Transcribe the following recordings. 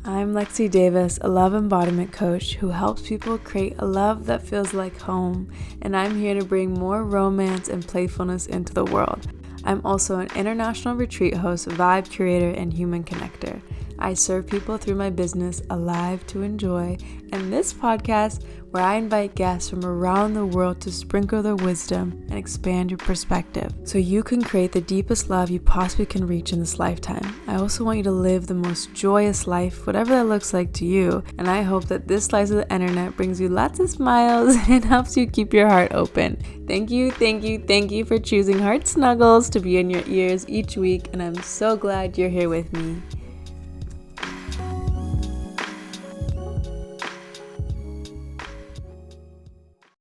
I'm Lexy Davis, a love embodiment coach who helps people create a love that feels like home, and I'm here to bring more romance and playfulness into the world. I'm also an international retreat host, vibe curator, and human connector. I serve people through my business, Alive to Enjoy, and this podcast where I invite guests from around the world to sprinkle their wisdom and expand your perspective so you can create the deepest love you possibly can reach in this lifetime. I also want you to live the most joyous life, whatever that looks like to you, and I hope that this slice of the internet brings you lots of smiles and helps you keep your heart open. Thank you for choosing Heart Snuggles to be in your ears each week, and I'm so glad you're here with me.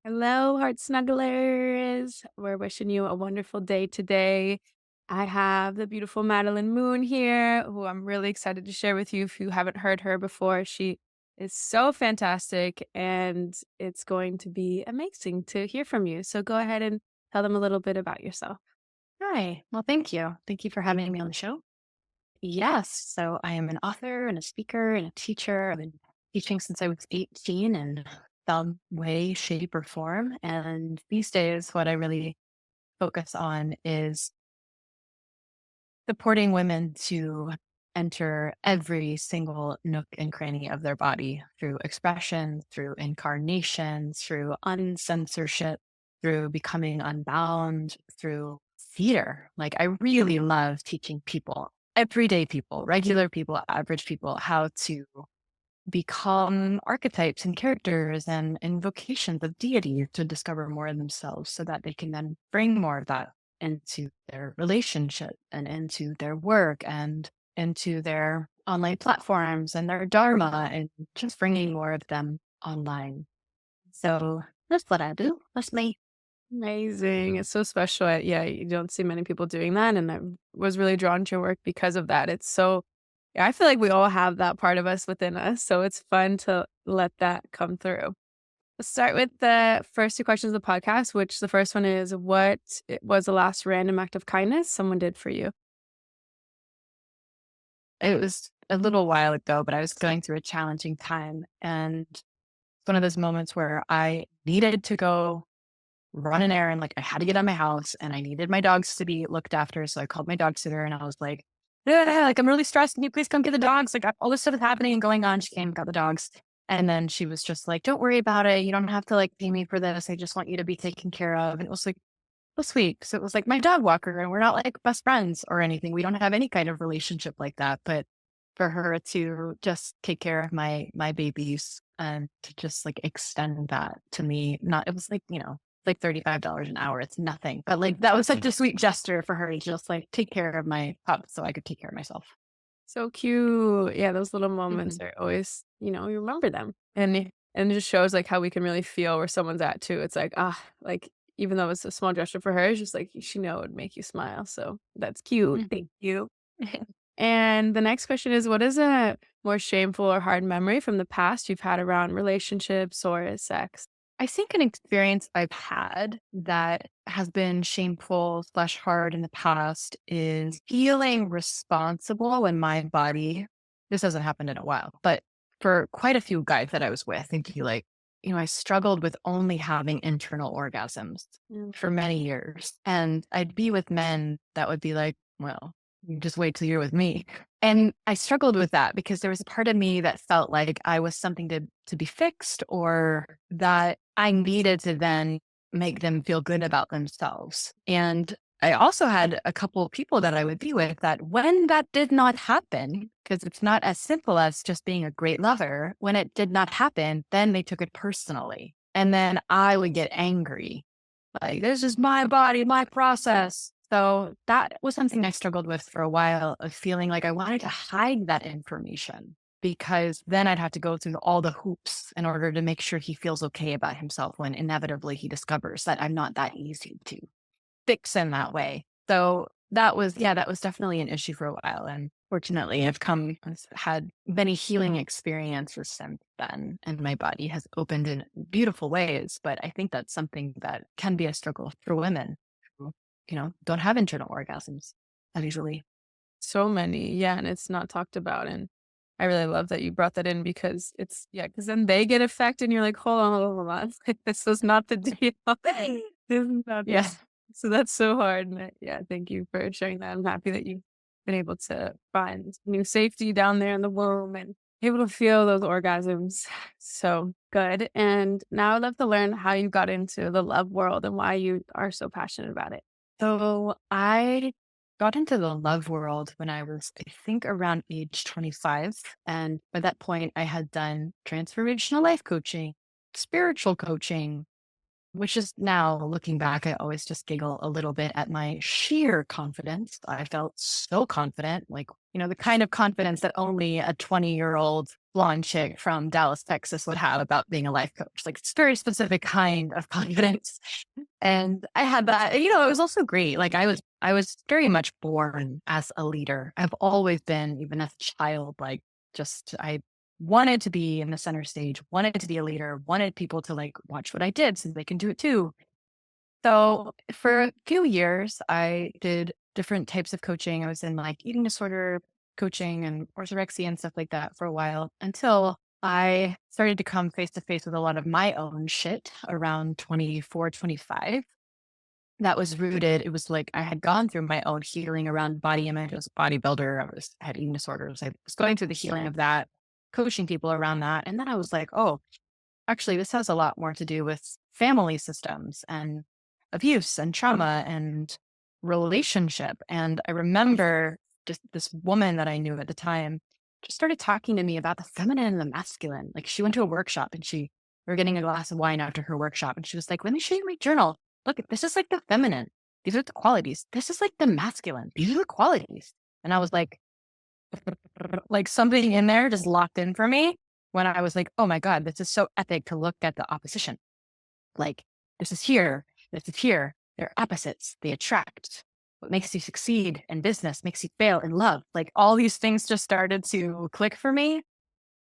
Hello, Heart Snugglers. We're wishing you a wonderful day today. I have the beautiful Madelyn Moon here, who I'm really excited to share with you if you haven't heard her before. She is so fantastic, and it's going to be amazing to hear from you. So go ahead and tell them a little bit about yourself. Hi. Well, thank you. Thank you for having me on the show. Yes. So I am an author and a speaker and a teacher. I've been teaching since I was 18 in some way, shape, or form. And these days, what I really focus on is supporting women to enter every single nook and cranny of their body through expression, through incarnation, through uncensorship, through becoming unbound, through theater. Like, I really love teaching people, everyday people, regular people, average people, how to become archetypes and characters and invocations of deities to discover more of themselves so that they can then bring more of that into their relationship and into their work and into their online platforms and their dharma and just bringing more of them online. So that's what I do. That's me. Amazing. It's so special. Yeah, you don't see many people doing that. And I was really drawn to your work because of that. It's so, yeah, I feel like we all have that part of us within us. So it's fun to let that come through. Let's start with the first two questions of the podcast, which the first one is what was the last random act of kindness someone did for you? It was a little while ago, but I was going through a challenging time. And it's one of those moments where I needed to go run an errand. Like, I had to get out of my house and I needed my dogs to be looked after. So I called my dog sitter and I was like, yeah, like, I'm really stressed. Can you please come get the dogs? Like, all this stuff is happening and going on. She came, got the dogs. And then she was just like, don't worry about it. You don't have to like pay me for this. I just want you to be taken care of. And it was like, so sweet. So it was like my dog walker, and we're not like best friends or anything. We don't have any kind of relationship like that. But for her to just take care of my babies and to just like extend that to me, not it was like, like $35 an hour. It's nothing. But like that was such a sweet gesture for her to just like take care of my pup so I could take care of myself. So cute. Yeah, those little moments Mhm. are always, you remember them. And it just shows like how we can really feel where someone's at too. It's like, like even though it's a small gesture for her, it's just like she know it would make you smile. So that's cute. Mhm. Thank you. And the next question is what is a more shameful or hard memory from the past you've had around relationships or sex? I think an experience I've had that has been shameful slash hard in the past is feeling responsible when my body, this hasn't happened in a while, but for quite a few guys that I was with, I'd be like, I struggled with only having internal orgasms Mm. for many years. And I'd be with men that would be like, well, you just wait till you're with me. And I struggled with that because there was a part of me that felt like I was something to be fixed or that I needed to then make them feel good about themselves. And I also had a couple of people that I would be with that when that did not happen, because it's not as simple as just being a great lover, when it did not happen, then they took it personally. And then I would get angry. Like, this is my body, my process. So that was something I struggled with for a while of feeling like I wanted to hide that information because then I'd have to go through all the hoops in order to make sure he feels okay about himself when inevitably he discovers that I'm not that easy to fix in that way. So that was definitely an issue for a while. And fortunately, I've had many healing experiences since then, and my body has opened in beautiful ways. But I think that's something that can be a struggle for women who, don't have internal orgasms that easily. So many. Yeah. And it's not talked about. And I really love that you brought that in because because then they get affected and you're like, hold on. Like, this is not the deal. This is not the Yeah. So that's so hard. And thank you for sharing that. I'm happy that you've been able to find new safety down there in the womb and able to feel those orgasms. So good. And now I'd love to learn how you got into the love world and why you are so passionate about it. So I got into the love world when I was, I think, around age 25. And by that point, I had done transformational life coaching, spiritual coaching, which is now looking back, I always just giggle a little bit at my sheer confidence. I felt so confident, like, the kind of confidence that only a 20-year-old blonde chick from Dallas, Texas would have about being a life coach. Like, it's a very specific kind of confidence. And I had that, it was also great. Like I was very much born as a leader. I've always been, even as a child, like I wanted to be in the center stage, wanted to be a leader, wanted people to like watch what I did so they can do it too. So for a few years, I did different types of coaching. I was in like eating disorder coaching and orthorexia and stuff like that for a while until I started to come face to face with a lot of my own shit around 24, 25. That was rooted. It was like I had gone through my own healing around body image as a bodybuilder. I had eating disorders. I was going through the healing of that, coaching people around that. And then I was like, oh, actually, this has a lot more to do with family systems and abuse and trauma and relationship. And I remember just this woman that I knew at the time just started talking to me about the feminine and the masculine. Like she went to a workshop and we were getting a glass of wine after her workshop. And she was like, let me show you my journal. Look, this is like the feminine. These are the qualities. This is like the masculine. These are the qualities. And I was like something in there just locked in for me when I was like, oh my God, this is so epic to look at the opposition. Like this is here, this is here. They're opposites. They attract. What makes you succeed in business makes you fail in love. Like all these things just started to click for me.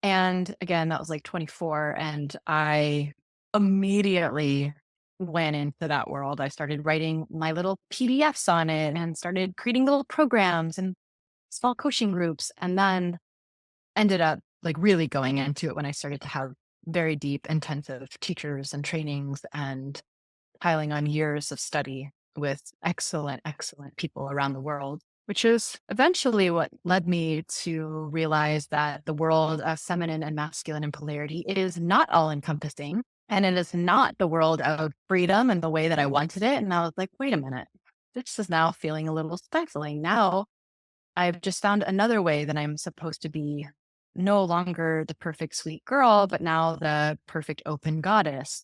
And again, that was like 24. And I immediately went into that world. I started writing my little PDFs on it and started creating little programs and small coaching groups. And then ended up like really going into it when I started to have very deep, intensive teachers and trainings and piling on years of study with excellent, excellent people around the world, which is eventually what led me to realize that the world of feminine and masculine and polarity is not all encompassing. And it is not the world of freedom and the way that I wanted it. And I was like, wait a minute, this is now feeling a little stifling. Now I've just found another way that I'm supposed to be no longer the perfect sweet girl, but now the perfect open goddess.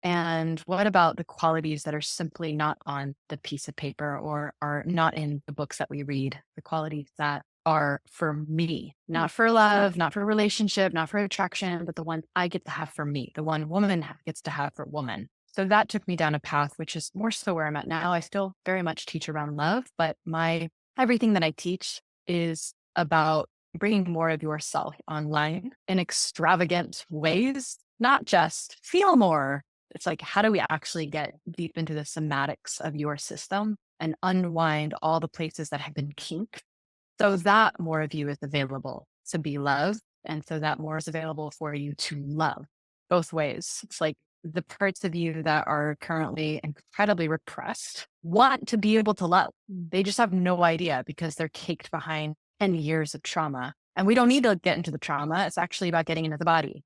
And what about the qualities that are simply not on the piece of paper or are not in the books that we read? The qualities that are for me, not for love, not for relationship, not for attraction, but the one I get to have for me, the one woman gets to have for woman. So that took me down a path, which is more so where I'm at now. I still very much teach around love, but everything that I teach is about bringing more of yourself online in extravagant ways, not just feel more. It's like, how do we actually get deep into the somatics of your system and unwind all the places that have been kinked so that more of you is available to be loved and so that more is available for you to love both ways. It's like the parts of you that are currently incredibly repressed want to be able to love. They just have no idea because they're caked behind 10 years of trauma. And we don't need to get into the trauma. It's actually about getting into the body.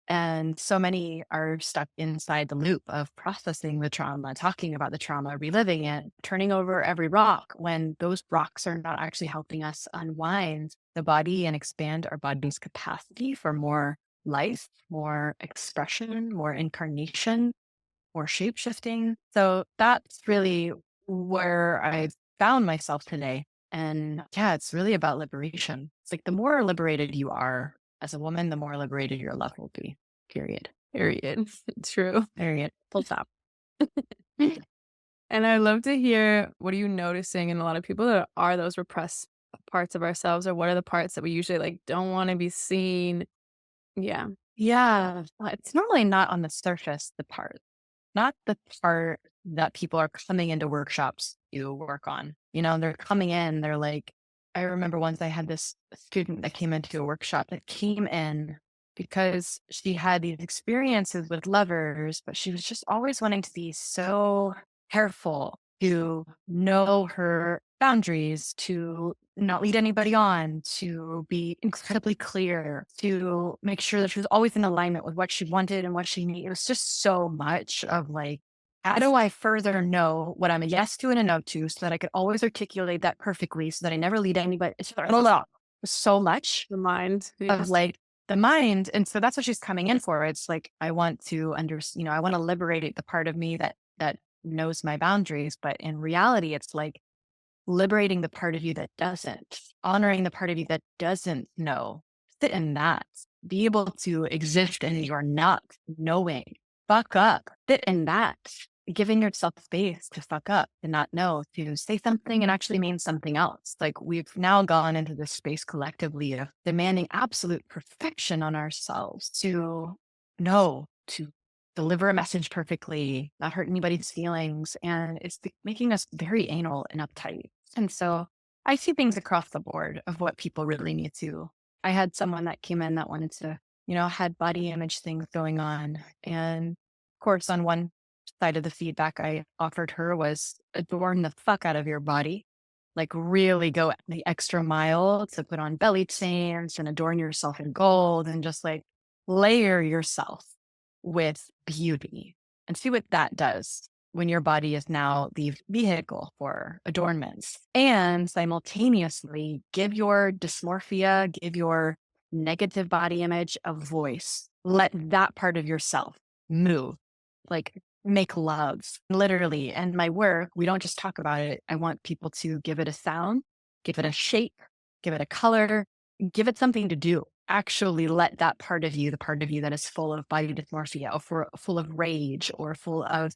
And so many are stuck inside the loop of processing the trauma, talking about the trauma, reliving it, turning over every rock when those rocks are not actually helping us unwind the body and expand our body's capacity for more life, more expression, more incarnation, more shape shifting. So that's really where I found myself today. And yeah, it's really about liberation. It's like the more liberated you are as a woman, the more liberated your love will be. Period. Period. True. Period. Full stop. And I'd love to hear, what are you noticing in a lot of people that are those repressed parts of ourselves, or what are the parts that we usually like don't want to be seen? Yeah. Yeah. It's normally not on the surface, not the part that people are coming into workshops to work on. They're coming in, they're like, I remember once I had this student that came into a workshop that came in because she had these experiences with lovers, but she was just always wanting to be so careful to know her boundaries, to not lead anybody on, to be incredibly clear, to make sure that she was always in alignment with what she wanted and what she needed. It was just so much of like, how do I further know what I'm a yes to and a no to so that I could always articulate that perfectly so that I never lead anybody? It's so much The mind. of Yes. like the mind. And so that's what she's coming in for. It's like, I want to I want to liberate the part of me that knows my boundaries. But in reality, it's like liberating the part of you that doesn't, honoring the part of you that doesn't know. Sit in that. Be able to exist in your not knowing. Fuck up. Sit in that. Giving yourself space to fuck up, to not know, to say something and actually mean something else. Like we've now gone into this space collectively of demanding absolute perfection on ourselves to know, to deliver a message perfectly, not hurt anybody's feelings. And it's making us very anal and uptight. And so I see things across the board of what people really need to. I had someone that came in that wanted to, had body image things going on. And of course, on one side of the feedback I offered her was adorn the fuck out of your body. Like really go the extra mile to put on belly chains and adorn yourself in gold and just like layer yourself with beauty and see what that does when your body is now the vehicle for adornments, and simultaneously give your dysmorphia, give your negative body image a voice. Let that part of yourself move, like make love, literally. And my work, we don't just talk about it. I want people to give it a sound, give it a shape, give it a color, give it something to do. Actually let that part of you, the part of you that is full of body dysmorphia or full of rage or full of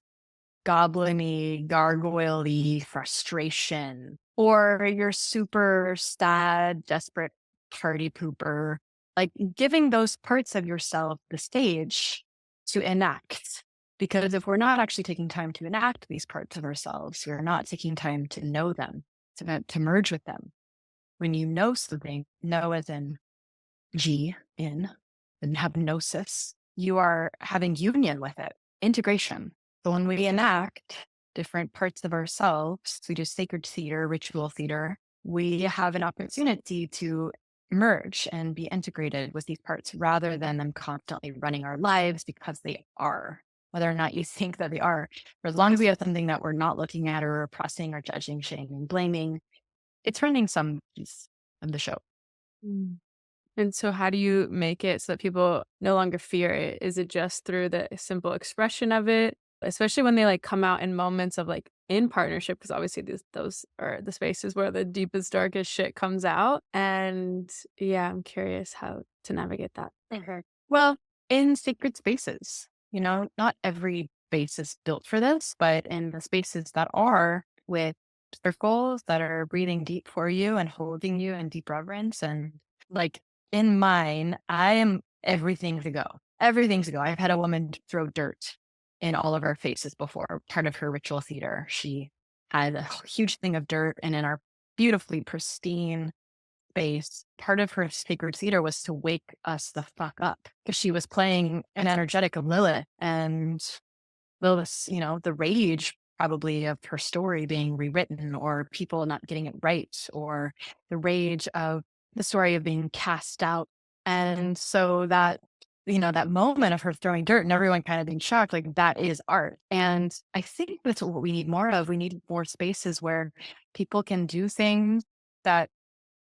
goblin-y, gargoyle-y frustration, or you're super sad, desperate party pooper, like giving those parts of yourself the stage to enact. Because if we're not actually taking time to enact these parts of ourselves, we're not taking time to know them, to merge with them. When you know something, know as in G, in, and have gnosis, you are having union with it, integration. So when we enact different parts of ourselves, we do sacred theater, ritual theater, we have an opportunity to merge and be integrated with these parts rather than them constantly running our lives because they are, whether or not you think that they are. For as long as we have something that we're not looking at or repressing or judging, shaming, blaming, it's running some piece of the show. Mm. And so how do you make it so that people no longer fear it? Is it just through the simple expression of it? Especially when they like come out in moments of like in partnership, because obviously those are the spaces where the deepest, darkest shit comes out. And yeah, I'm curious how to navigate that. Mhm. Well, in sacred spaces, not every space is built for this, but in the spaces that are with circles that are breathing deep for you and holding you in deep reverence. And like in mine, I am everything to go, everything to go. I've had a woman throw dirt in all of our faces before, part of her ritual theater. She had a huge thing of dirt, and in our beautifully pristine space, part of her sacred theater was to wake us the fuck up because she was playing an energetic of Lilith, and Lilith's, the rage probably of her story being rewritten or people not getting it right, or the rage of the story of being cast out. And so that moment of her throwing dirt and everyone kind of being shocked, like that is art. And I think that's what we need more of. We need more spaces where people can do things that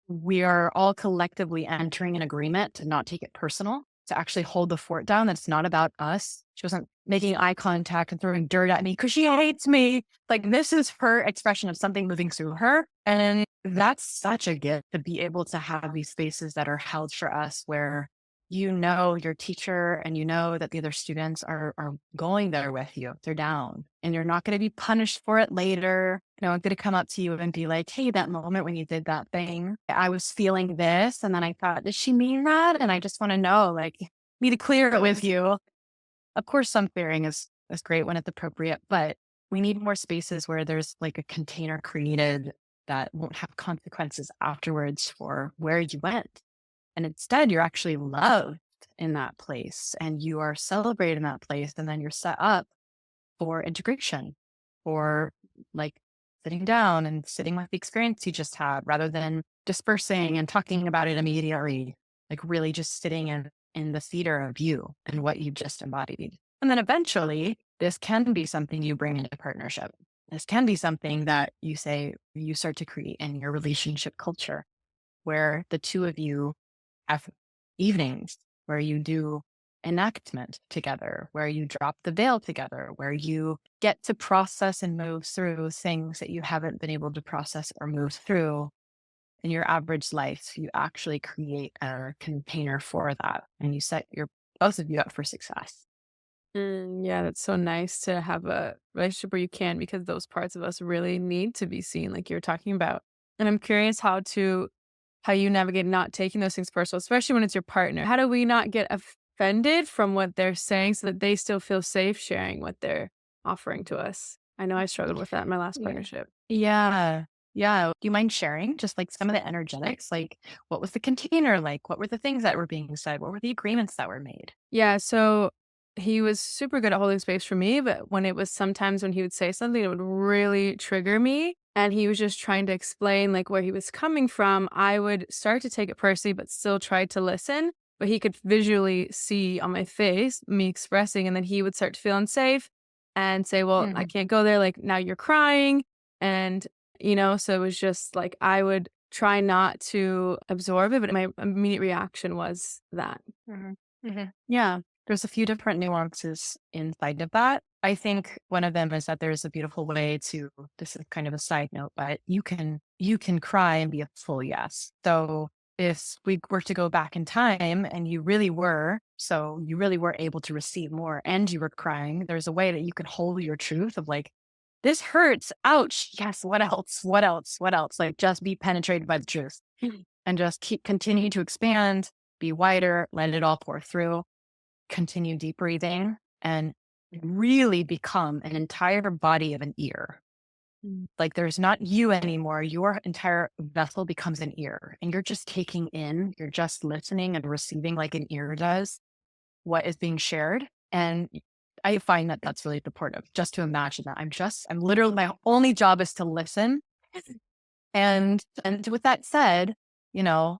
we are all collectively entering an agreement to not take it personal, to actually hold the fort down. That's not about us. She wasn't making eye contact and throwing dirt at me because she hates me. Like this is her expression of something moving through her. And that's such a gift to be able to have these spaces that are held for us where your teacher and that the other students are going there with you. They're down and you're not going to be punished for it later. I'm going to come up to you and be like, hey, that moment when you did that thing, I was feeling this. And then I thought, did she mean that? And I just want to know, like, me to clear it with you. Of course, some clearing is great when it's appropriate, but we need more spaces where there's like a container created that won't have consequences afterwards for where you went. And instead, you're actually loved in that place and you are celebrated in that place. And then you're set up for integration, for like sitting down and sitting with the experience you just had rather than dispersing and talking about it immediately, like really just sitting in the theater of you and what you just embodied. And then eventually, this can be something you bring into partnership. This can be something that you say you start to create in your relationship culture, where the two of you have evenings where you do enactment together, where you drop the veil together, where you get to process and move through things that you haven't been able to process or move through in your average life. You actually create a container for that and you set your both of you up for success. Yeah, that's so nice to have a relationship where you can, because those parts of us really need to be seen, like you're talking about. And I'm curious how you navigate not taking those things personal, especially when it's your partner. How do we not get offended from what they're saying so that they still feel safe sharing what they're offering to us? I know I struggled with that in my last Yeah. partnership. Yeah. Yeah. Do you mind sharing just like some of the energetics? Like, what was the container like? What were the things that were being said? What were the agreements that were made? Yeah, so he was super good at holding space for me, but when it was sometimes when he would say something, it would really trigger me. And he was just trying to explain like where he was coming from. I would start to take it personally, but still try to listen. But he could visually see on my face me expressing, and then he would start to feel unsafe and say, well, I Mhm. can't go there. Like now you're crying. And, so it was just like I would try not to absorb it, but my immediate reaction was that. Mhm. Mhm. Yeah, there's a few different nuances inside of that. I think one of them is that there's a beautiful way to, this is kind of a side note, but you can cry and be a full yes. So if we were to go back in time and you really were able to receive more and you were crying, there's a way that you can hold your truth of like, this hurts. Ouch. Yes. What else? What else? What else? Like just be penetrated by the truth and just continue to expand, be wider, let it all pour through, continue deep breathing, and really become an entire body of an ear. Like there's not you anymore. Your entire vessel becomes an ear, and you're just taking in, you're just listening and receiving like an ear does what is being shared. And I find that that's really supportive just to imagine that I'm literally, my only job is to listen. And with that said, you know,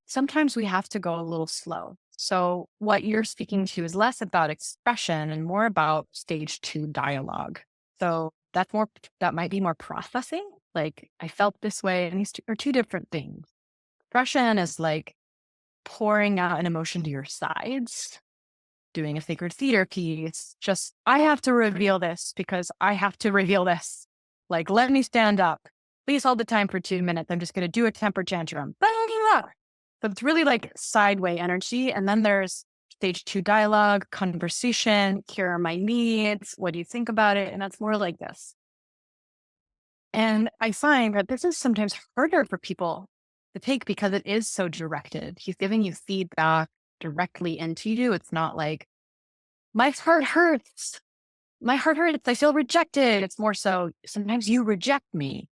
sometimes we have to go a little slow. So what you're speaking to is less about expression and more about stage 2 dialogue. So that might be more processing. Like I felt this way, and these two are two different things. Expression is like pouring out an emotion to your sides, doing a sacred theater piece. Just, I have to reveal this because I have to reveal this. Like, let me stand up. Please hold the time for 2 minutes. I'm just going to do a temper tantrum. So it's really like sideway energy. And then there's stage 2 dialogue, conversation, here are my needs. What do you think about it? And that's more like this. And I find that this is sometimes harder for people to take because it is so directed. He's giving you feedback directly into you. It's not like, my heart hurts. My heart hurts. I feel rejected. It's more so sometimes you reject me.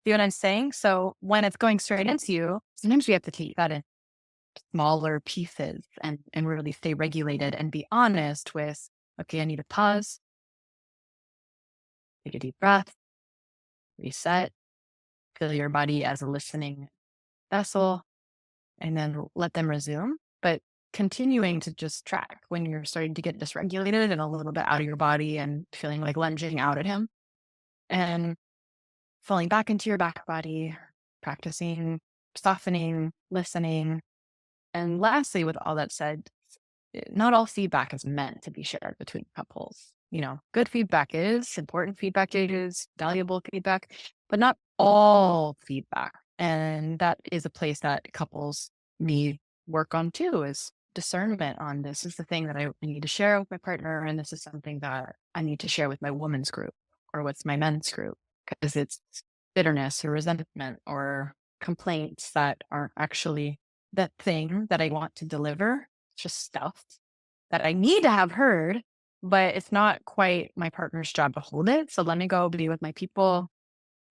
See what I'm saying? So when it's going straight into you, sometimes we have to take that in smaller pieces and really stay regulated and be honest with, okay, I need to pause, take a deep breath, reset, feel your body as a listening vessel, and then let them resume. But continuing to just track when you're starting to get dysregulated and a little bit out of your body and feeling like lunging out at him and falling back into your back body, practicing softening, listening. And lastly, with all that said, not all feedback is meant to be shared between couples. Good feedback is, important feedback is, valuable feedback, but not all feedback. And that is a place that couples need work on too, is discernment on this is the thing that I need to share with my partner. And this is something that I need to share with my women's group or with my men's group, because it's bitterness or resentment or complaints that aren't actually that thing that I want to deliver. It's just stuff that I need to have heard, but it's not quite my partner's job to hold it. So let me go be with my people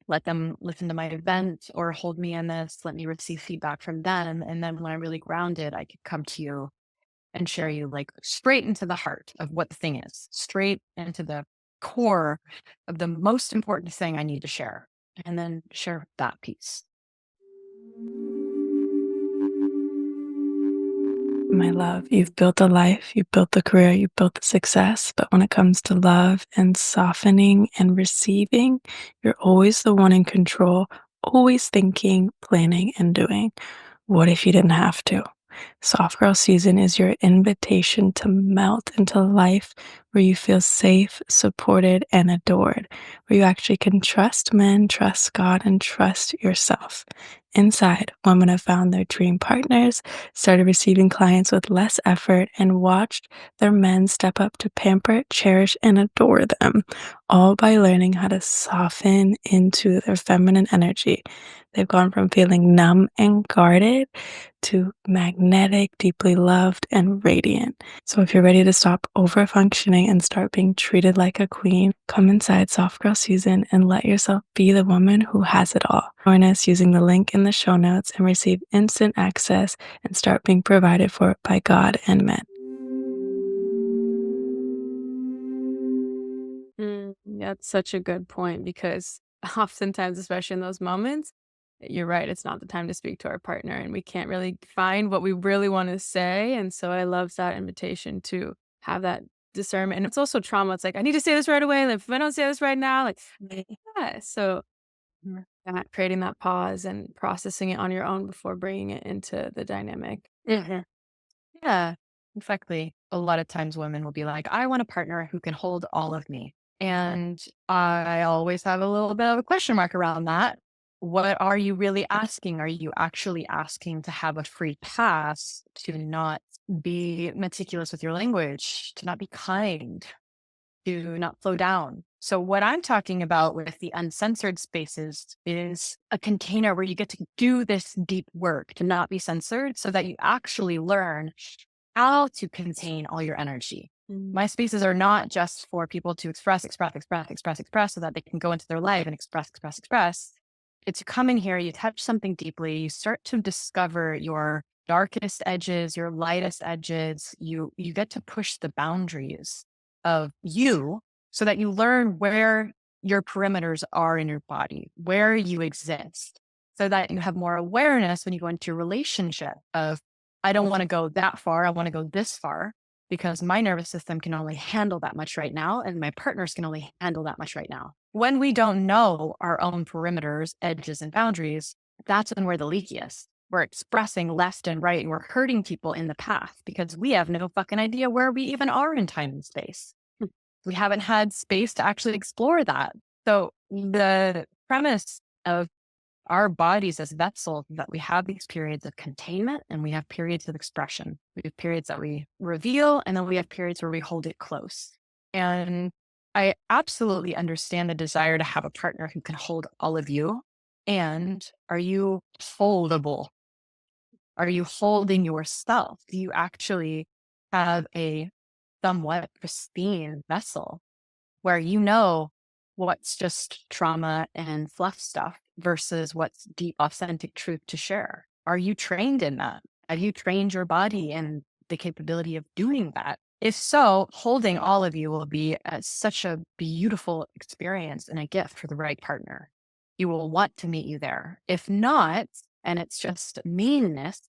let them listen to my event or hold me in this, let me receive feedback from them. And then when I'm really grounded, I could come to you and share you like straight into the heart of what the thing is, straight into the core of the most important thing I need to share, and then share that piece. My love, you've built a life, you've built a career, you've built a success. But when it comes to love and softening and receiving, you're always the one in control, always thinking, planning, and doing. What if you didn't have to? Soft Girl Season is your invitation to melt into life where you feel safe, supported, and adored, where you actually can trust men, trust God, and trust yourself. Inside, women have found their dream partners, started receiving clients with less effort, and watched their men step up to pamper, cherish, and adore them, all by learning how to soften into their feminine energy. They've gone from feeling numb and guarded to magnetic, deeply loved, and radiant. So if you're ready to stop over-functioning and start being treated like a queen, come inside Soft Girl Season and let yourself be the woman who has it all. Join us using the link in the show notes and receive instant access and start being provided for by God and men. That's such a good point, because oftentimes, especially in those moments, you're right, it's not the time to speak to our partner and we can't really find what we really want to say. And so I love that invitation to have that discernment. And it's also trauma. It's like, I need to say this right away. Like, if I don't say this right now, like, yeah. So creating that pause and processing it on your own before bringing it into the dynamic. Yeah, exactly. A lot of times women will be like, I want a partner who can hold all of me. And I always have a little bit of a question mark around that. What are you really asking? Are you actually asking to have a free pass, to not be meticulous with your language, to not be kind, to not slow down? So what I'm talking about with the uncensored spaces is a container where you get to do this deep work, to not be censored, so that you actually learn how to contain all your energy. My spaces are not just for people to express, so that they can go into their life and express. It's you come in here, you touch something deeply, you start to discover your darkest edges, your lightest edges. You get to push the boundaries of you so that you learn where your perimeters are in your body, where you exist, so that you have more awareness when you go into your relationship of, I don't want to go that far. I want to go this far because my nervous system can only handle that much right now. And my partners can only handle that much right now. When we don't know our own perimeters, edges, and boundaries, that's when we're the leakiest. We're expressing left and right, and we're hurting people in the path because we have no fucking idea where we even are in time and space. We haven't had space to actually explore that. So the premise of our bodies as vessels, that we have these periods of containment and we have periods of expression. We have periods that we reveal, and then we have periods where we hold it close. And I absolutely understand the desire to have a partner who can hold all of you. And are you holdable? Are you holding yourself? Do you actually have a somewhat pristine vessel where you know what's just trauma and fluff stuff versus what's deep, authentic truth to share? Are you trained in that? Have you trained your body in the capability of doing that? If so, holding all of you will be such a beautiful experience and a gift for the right partner. You will want to meet you there. If not, and it's just meanness,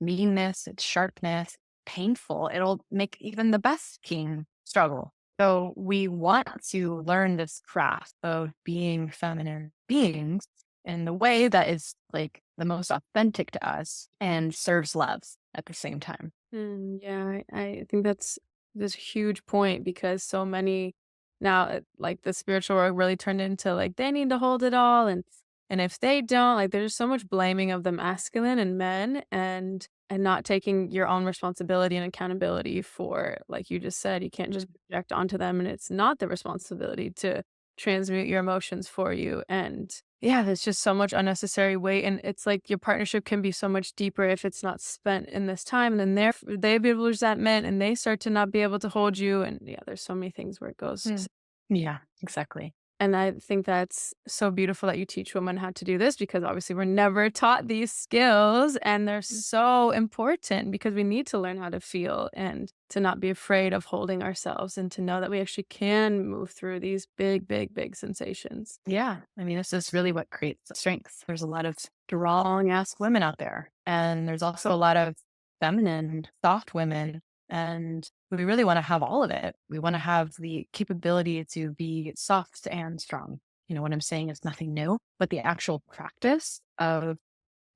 it's sharpness, painful, it'll make even the best king struggle. So we want to learn this craft of being feminine beings in the way that is like the most authentic to us and serves love at the same time. Yeah, I think that's this huge point, because so many now, like, the spiritual world really turned into like they need to hold it all, and if they don't, like, there's so much blaming of the masculine and men, and not taking your own responsibility and accountability for, like you just said, you can't just project onto them, and it's not the responsibility to transmute your emotions for you. And yeah, there's just so much unnecessary weight, and it's like your partnership can be so much deeper if it's not spent in this time, and then they be able to resentment, and they start to not be able to hold you, and yeah, there's so many things where it goes. Yeah, exactly. And I think that's so beautiful that you teach women how to do this because obviously we're never taught these skills and they're so important because we need to learn how to feel and to not be afraid of holding ourselves and to know that we actually can move through these big, big, big sensations. Yeah. I mean, this is really what creates strength. There's a lot of strong ass women out there. And there's also a lot of feminine, soft women. And we really want to have all of it. We want to have the capability to be soft and strong. What I'm saying is nothing new, but the actual practice of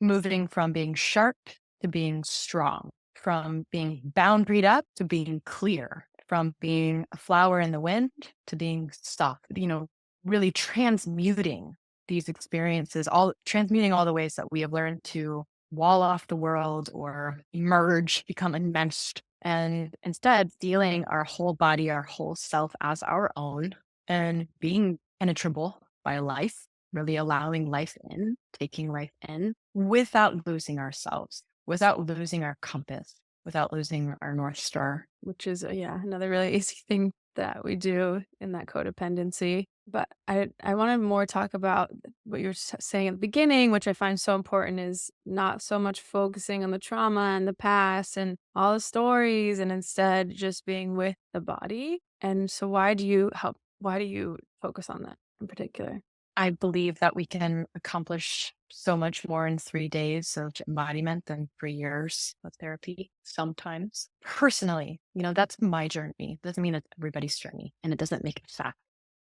moving from being sharp to being strong, from being boundaried up to being clear, from being a flower in the wind to being soft, really transmuting these experiences, all transmuting all the ways that we have learned to wall off the world or emerge, become enmeshed, and instead feeling our whole body, our whole self as our own and being penetrable by life, really allowing life in, taking life in without losing ourselves, without losing our compass, without losing our North Star. Which is, yeah, another really easy thing that we do in that codependency. But I want to more talk about what you're saying at the beginning, which I find so important is not so much focusing on the trauma and the past and all the stories and instead just being with the body. And so why do you focus on that in particular? I believe that we can accomplish so much more in 3 days of embodiment than 3 years of therapy sometimes. Personally, that's my journey. Doesn't mean it's everybody's journey and it doesn't make it fact.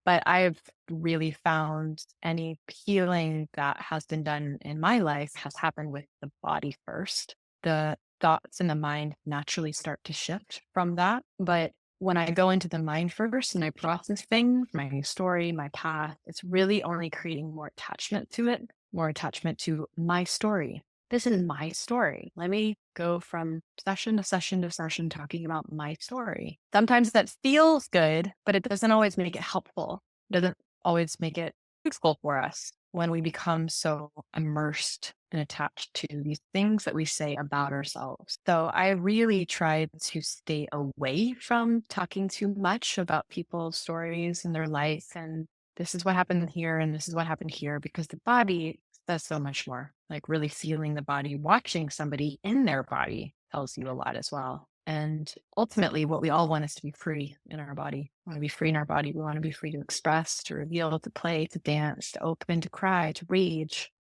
But I've really found any healing that has been done in my life has happened with the body first. The thoughts in the mind naturally start to shift from that. But when I go into the mind first and I process things, my story, my path, it's really only creating more attachment to it, more attachment to my story. This is my story. Let me go from session to session to session talking about my story. Sometimes that feels good, but it doesn't always make it helpful. It doesn't always make it useful for us when we become so immersed and attached to these things that we say about ourselves. So I really tried to stay away from talking too much about people's stories and their life. And this is what happened here. And this is what happened here, because the body says so much more. Like really feeling the body, watching somebody in their body tells you a lot as well. And ultimately, what we all want is to be free in our body. We want to be free in our body. We want to be free to express, to reveal, to play, to dance, to open, to cry, to rage.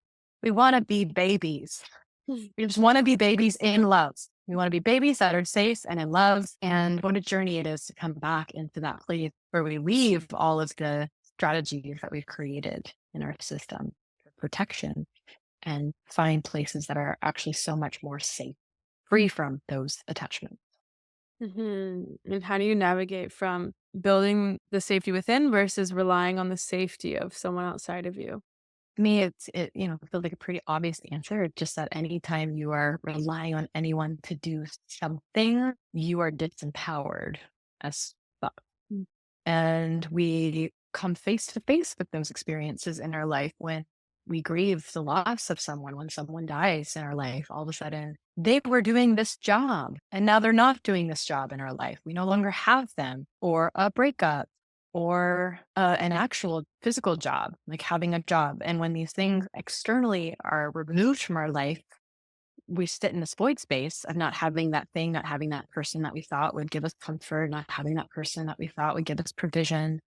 We want to be babies. We just want to be babies in love. We want to be babies that are safe and in love. And what a journey it is to come back into that place where we leave all of the strategies that we've created in our system for protection and find places that are actually so much more safe, free from those attachments. And how do you navigate from building the safety within versus relying on the safety of someone outside of you? Me, feels like a pretty obvious answer. It's just that anytime you are relying on anyone to do something, you are disempowered as fuck. And we come face to face with those experiences in our life when we grieve the loss of someone, when someone dies in our life. All of a sudden, they were doing this job and now they're not doing this job in our life. We no longer have them, or a breakup, or an actual physical job, like having a job. And when these things externally are removed from our life, we sit in this void space of not having that thing, not having that person that we thought would give us comfort, not having that person that we thought would give us provision,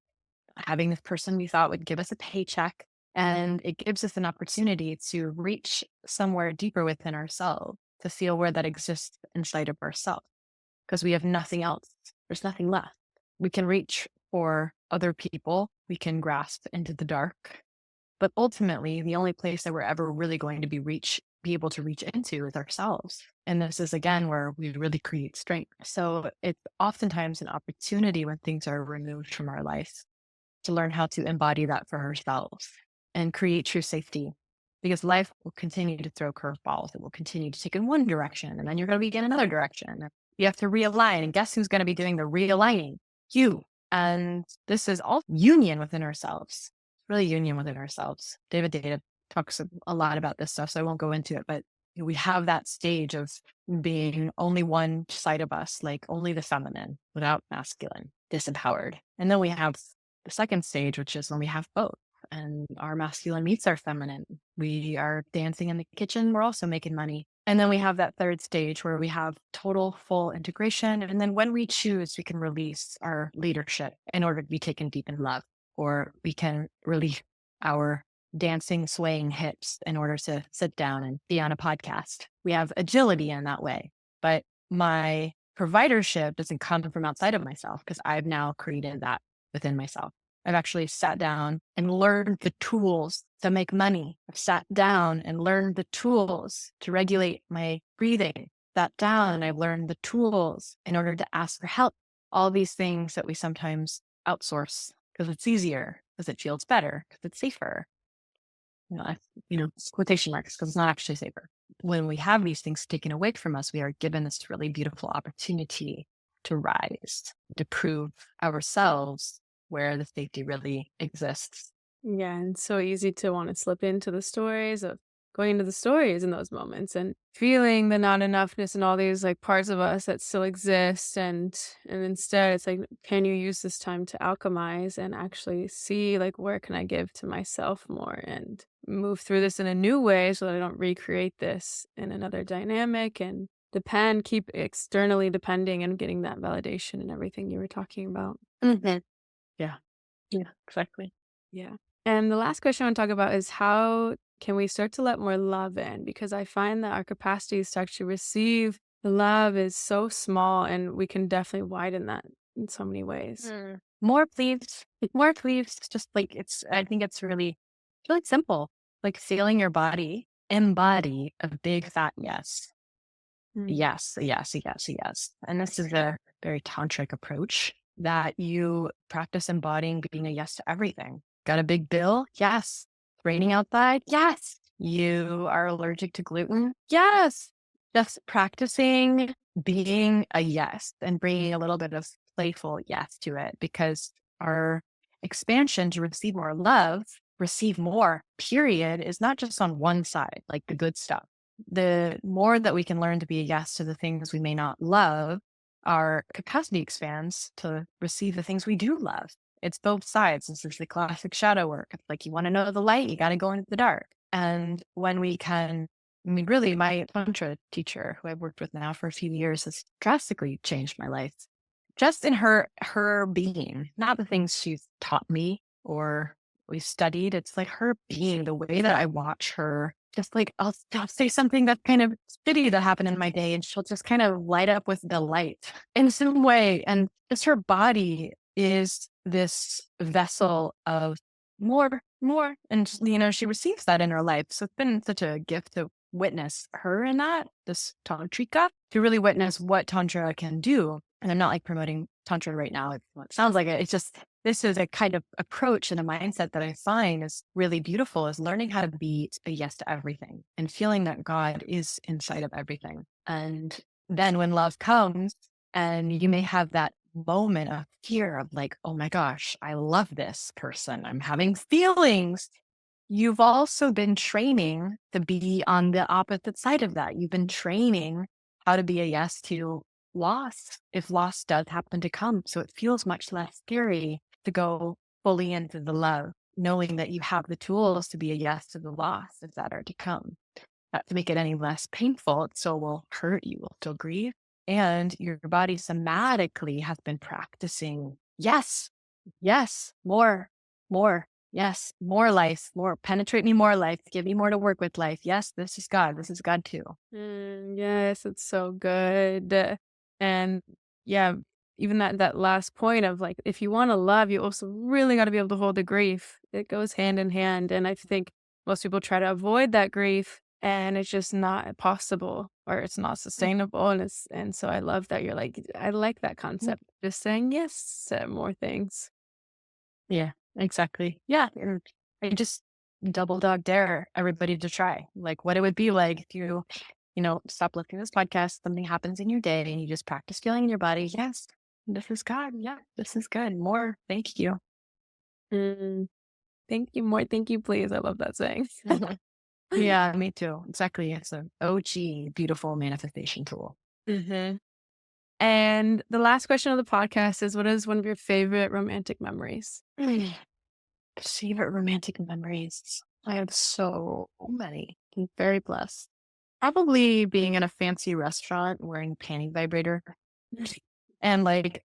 having this person we thought would give us a paycheck. And it gives us an opportunity to reach somewhere deeper within ourselves, to feel where that exists inside of ourselves, because we have nothing else. There's nothing left. We can reach for other people. We can grasp into the dark. But ultimately, the only place that we're ever really going to be able to reach into is ourselves. And this is again where we really create strength. So it's oftentimes an opportunity when things are removed from our life to learn how to embody that for ourselves and create true safety. Because life will continue to throw curveballs. It will continue to take in one direction, and then you're going to be in another direction. You have to realign. And guess who's going to be doing the realigning? You. And this is all union within ourselves. Really union within ourselves. David Data talks a lot about this stuff, so I won't go into it, but we have that stage of being only one side of us, like only the feminine without masculine, disempowered. And then we have the second stage, which is when we have both and our masculine meets our feminine. We are dancing in the kitchen. We're also making money. And then we have that third stage where we have total full integration. And then when we choose, we can release our leadership in order to be taken deep in love, or we can release our dancing, swaying hips in order to sit down and be on a podcast. We have agility in that way. But my providership doesn't come from outside of myself because I've now created that within myself. I've actually sat down and learned the tools to make money. I've sat down and learned the tools to regulate my breathing. Sat down and I've learned the tools in order to ask for help. All these things that we sometimes outsource because it's easier, because it feels better, because it's safer. It's quotation marks because it's not actually safer. When we have these things taken away from us, we are given this really beautiful opportunity to rise, to prove ourselves where the safety really exists. Yeah, and it's so easy to want to slip into the stories of going into the stories in those moments and feeling the not enoughness and all these like parts of us that still exist, and instead it's like, can you use this time to alchemize and actually see like where can I give to myself more and move through this in a new way so that I don't recreate this in another dynamic and keep externally depending and getting that validation and everything you were talking about. Mm-hmm. Yeah, exactly. Yeah. And the last question I want to talk about is how can we start to let more love in? Because I find that our capacities to actually receive the love is so small, and we can definitely widen that in so many ways. More please. More please. Just like I think it's really simple. Like feeling your body embody a big fat yes. Yes, yes, yes, yes. And this is a very tantric approach that you practice embodying being a yes to everything. Got a big bill? Yes. Raining outside? Yes. You are allergic to gluten? Yes. Just practicing being a yes and bringing a little bit of playful yes to it, because our expansion to receive more love, receive more, period, is not just on one side, like the good stuff. The more that we can learn to be a yes to the things we may not love, our capacity expands to receive the things we do love. It's both sides. This is the classic shadow work. It's like, you want to know the light, you got to go into the dark. And when we can, really, my Tantra teacher, who I've worked with now for a few years, has drastically changed my life. Just in her being, not the things she's taught me or we studied. It's like her being, the way that I watch her. Just like I'll say something that's kind of shitty that happened in my day, and she'll just kind of light up with delight in some way. And just her body is this vessel of more. And, she receives that in her life. So it's been such a gift to witness her in that, this tantrika, to really witness what Tantra can do. And I'm not like promoting Tantra right now. It sounds like it. It's just, this is a kind of approach and a mindset that I find is really beautiful, is learning how to be a yes to everything and feeling that God is inside of everything. And then when love comes and you may have that moment of fear of like, oh my gosh, I love this person, I'm having feelings. You've also been training to be on the opposite side of that. You've been training how to be a yes to loss, if loss does happen to come. So it feels much less scary to go fully into the love, knowing that you have the tools to be a yes to the losses that are to come. Not to make it any less painful, it still will hurt, you will still grieve. And your body somatically has been practicing yes, more, yes, more life, more, penetrate me more life, give me more to work with life. Yes, this is God too. Yes, it's so good. And yeah, even that last point of like, if you want to love, you also really got to be able to hold the grief. It goes hand in hand. And I think most people try to avoid that grief, and it's just not possible, or it's not sustainable. And so I love that you're like, I like that concept. Just saying yes to more things. Yeah, exactly. Yeah. I just double dog dare everybody to try, like, what it would be like if you stop listening to this podcast, something happens in your day and you just practice feeling in your body. Yes, this is God. Yeah, this is good. More. Thank you. Thank you, more. Thank you, please. I love that saying. Yeah, me too. Exactly. It's an OG beautiful manifestation tool. And the last question of the podcast is, what is one of your favorite romantic memories? Favorite romantic memories. I have so many. I'm very blessed. Probably being in a fancy restaurant wearing a panty vibrator and like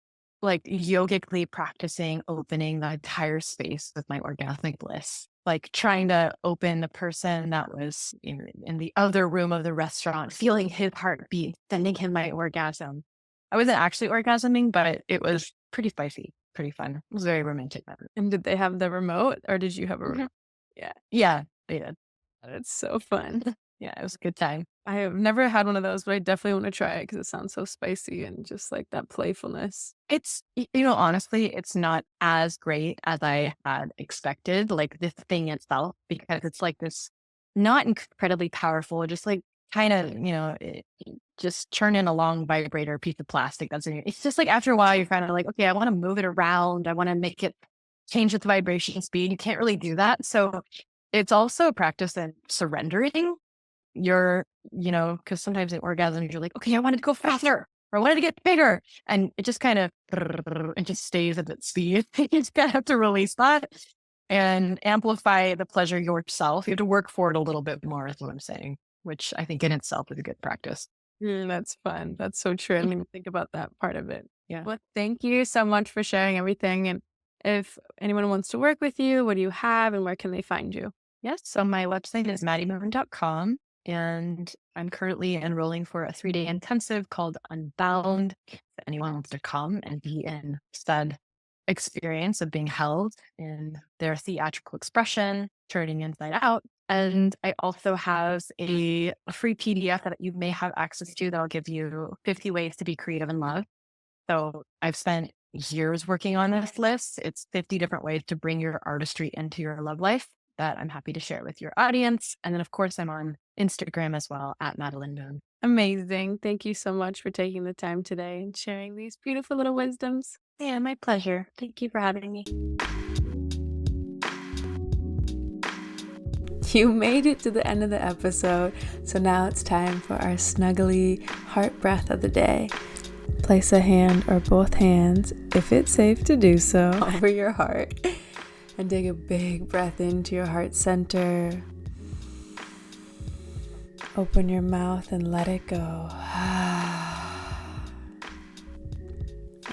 yogically practicing opening the entire space with my orgasmic bliss. Like trying to open the person that was in the other room of the restaurant, feeling his heartbeat, sending him my orgasm. I wasn't actually orgasming, but it was pretty spicy, pretty fun. It was very romantic. And did they have the remote or did you have a remote? Yeah. Yeah, they did. That's so fun. Yeah, it was a good time. I have never had one of those, but I definitely want to try it because it sounds so spicy and just like that playfulness. It's, honestly, it's not as great as I had expected, like this thing itself, because it's like this not incredibly powerful, just like kind of, just churning a long vibrator piece of plastic. It's just like after a while, you're kind of like, okay, I want to move it around. I want to make it change its vibration speed. You can't really do that. So it's also a practice in surrendering because sometimes in orgasms, you're like, okay, I wanted to go faster or I wanted to get bigger. And it just kind of, it just stays at its speed. You just kind of have to release that and amplify the pleasure yourself. You have to work for it a little bit more is what I'm saying, which I think in itself is a good practice. That's fun. That's so true. I didn't even think about that part of it. Yeah. Well, thank you so much for sharing everything. And if anyone wants to work with you, what do you have and where can they find you? Yes. So my website is maddelymoon.com. And I'm currently enrolling for a 3-day intensive called Unbound. If anyone wants to come and be in said experience of being held in their theatrical expression, turning inside out. And I also have a free PDF that you may have access to that'll give you 50 ways to be creative in love. So I've spent years working on this list. It's 50 different ways to bring your artistry into your love life that I'm happy to share with your audience. And then, of course, I'm on Instagram as well at Madelyn Moon. Amazing. Thank you so much for taking the time today and sharing these beautiful little wisdoms. Yeah, my pleasure. Thank you for having me. You made it to the end of the episode, so now it's time for our snuggly heart breath of the day. Place a hand or both hands, if it's safe to do so, over your heart and take a big breath into your heart center. Open your mouth and let it go.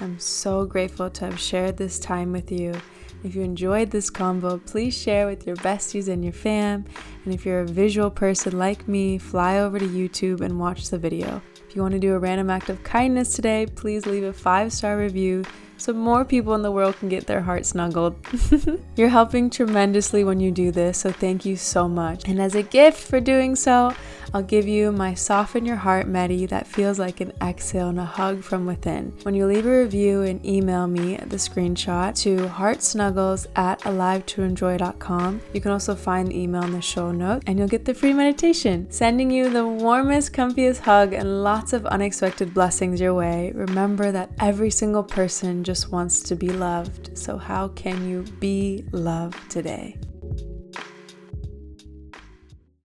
I'm so grateful to have shared this time with you. If you enjoyed this combo, please share with your besties and your fam. And if you're a visual person like me, fly over to YouTube and watch the video. If you want to do a random act of kindness today, please leave a 5-star review so more people in the world can get their heart snuggled. You're helping tremendously when you do this, so thank you so much. And as a gift for doing so, I'll give you my Soften Your Heart Medi that feels like an exhale and a hug from within. When you leave a review and email me the screenshot to heartsnuggles@alivetoenjoy.com, you can also find the email in the show notes and you'll get the free meditation. Sending you the warmest, comfiest hug and lots of unexpected blessings your way. Remember that every single person just wants to be loved. So how can you be loved today?